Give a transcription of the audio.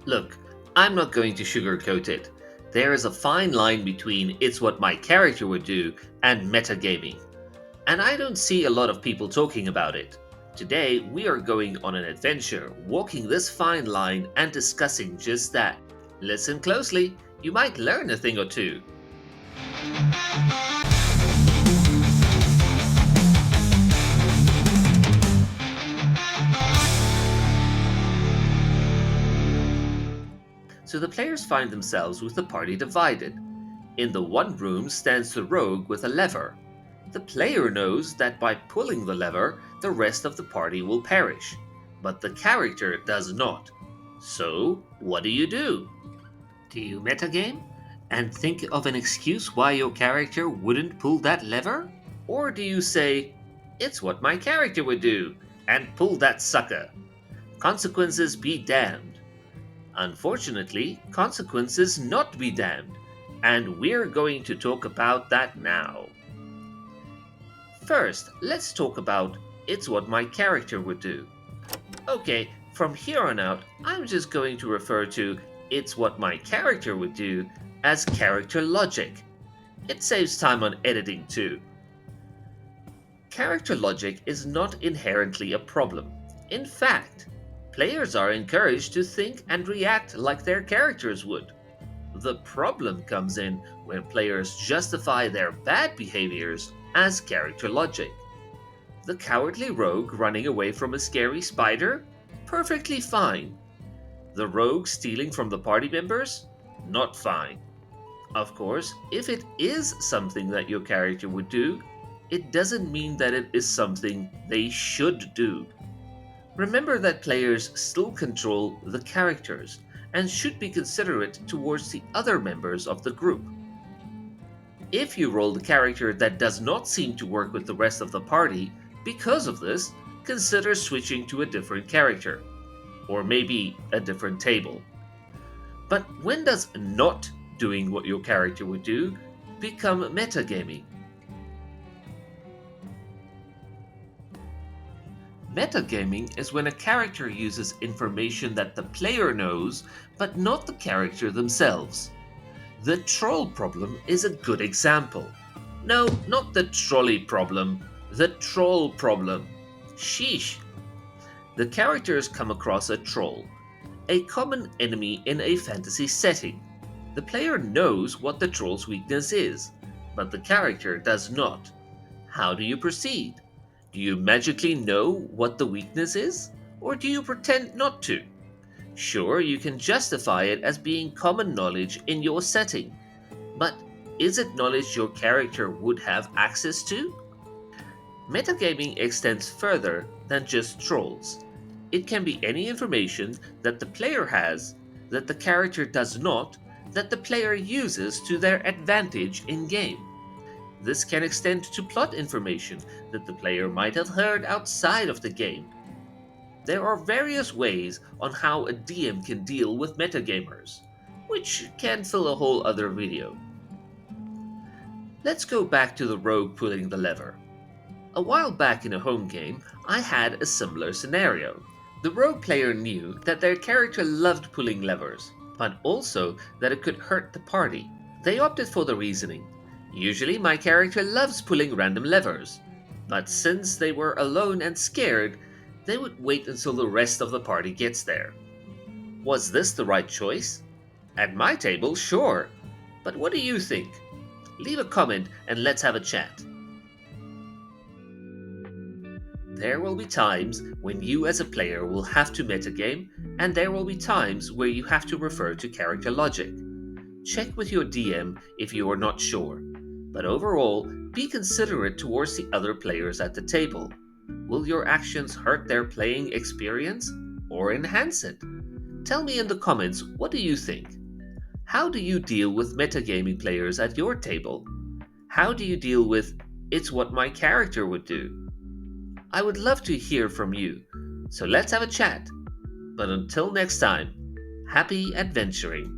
Look, I'm not going to sugarcoat it. There is a fine line between it's what my character would do and metagaming, and I don't see a lot of people talking about it. Today, we are going on an adventure, walking this fine line and discussing just that. Listen closely, you might learn a thing or two. So the players find themselves with the party divided. In the one room stands the rogue with a lever. The player knows that by pulling the lever, the rest of the party will perish, but the character does not. So, what do you do? Do you metagame and think of an excuse why your character wouldn't pull that lever? Or do you say, it's what my character would do, and pull that sucker? Consequences be damned. Unfortunately, consequences not be damned, and we're going to talk about that now. First, let's talk about it's what my character would do. Okay, from here on out, I'm just going to refer to it's what my character would do as character logic. It saves time on editing too. Character logic is not inherently a problem. In fact, players are encouraged to think and react like their characters would. The problem comes in when players justify their bad behaviors as character logic. The cowardly rogue running away from a scary spider? Perfectly fine. The rogue stealing from the party members? Not fine. Of course, if it is something that your character would do, it doesn't mean that it is something they should do. Remember that players still control the characters and should be considerate towards the other members of the group. If you roll the character that does not seem to work with the rest of the party, because of this, consider switching to a different character, or maybe a different table. But when does not doing what your character would do become metagaming? Metagaming is when a character uses information that the player knows, but not the character themselves. The troll problem is a good example. No, not the trolley problem, the troll problem. Sheesh. The characters come across a troll, a common enemy in a fantasy setting. The player knows what the troll's weakness is, but the character does not. How do you proceed? Do you magically know what the weakness is? Or do you pretend not to? Sure, you can justify it as being common knowledge in your setting, but is it knowledge your character would have access to? Metagaming extends further than just trolls. It can be any information that the player has, that the character does not, that the player uses to their advantage in game. This can extend to plot information that the player might have heard outside of the game. There are various ways on how a DM can deal with metagamers, which can fill a whole other video. Let's go back to the rogue pulling the lever. A while back in a home game, I had a similar scenario. The rogue player knew that their character loved pulling levers, but also that it could hurt the party. They opted for the reasoning. Usually, my character loves pulling random levers, but since they were alone and scared, they would wait until the rest of the party gets there. Was this the right choice? At my table, sure. But what do you think? Leave a comment and let's have a chat. There will be times when you as a player will have to metagame, and there will be times where you have to refer to character logic. Check with your DM if you are not sure, but overall, be considerate towards the other players at the table. Will your actions hurt their playing experience or enhance it? Tell me in the comments, what do you think? How do you deal with metagaming players at your table? How do you deal with it's what my character would do? I would love to hear from you, so let's have a chat. But until next time, happy adventuring.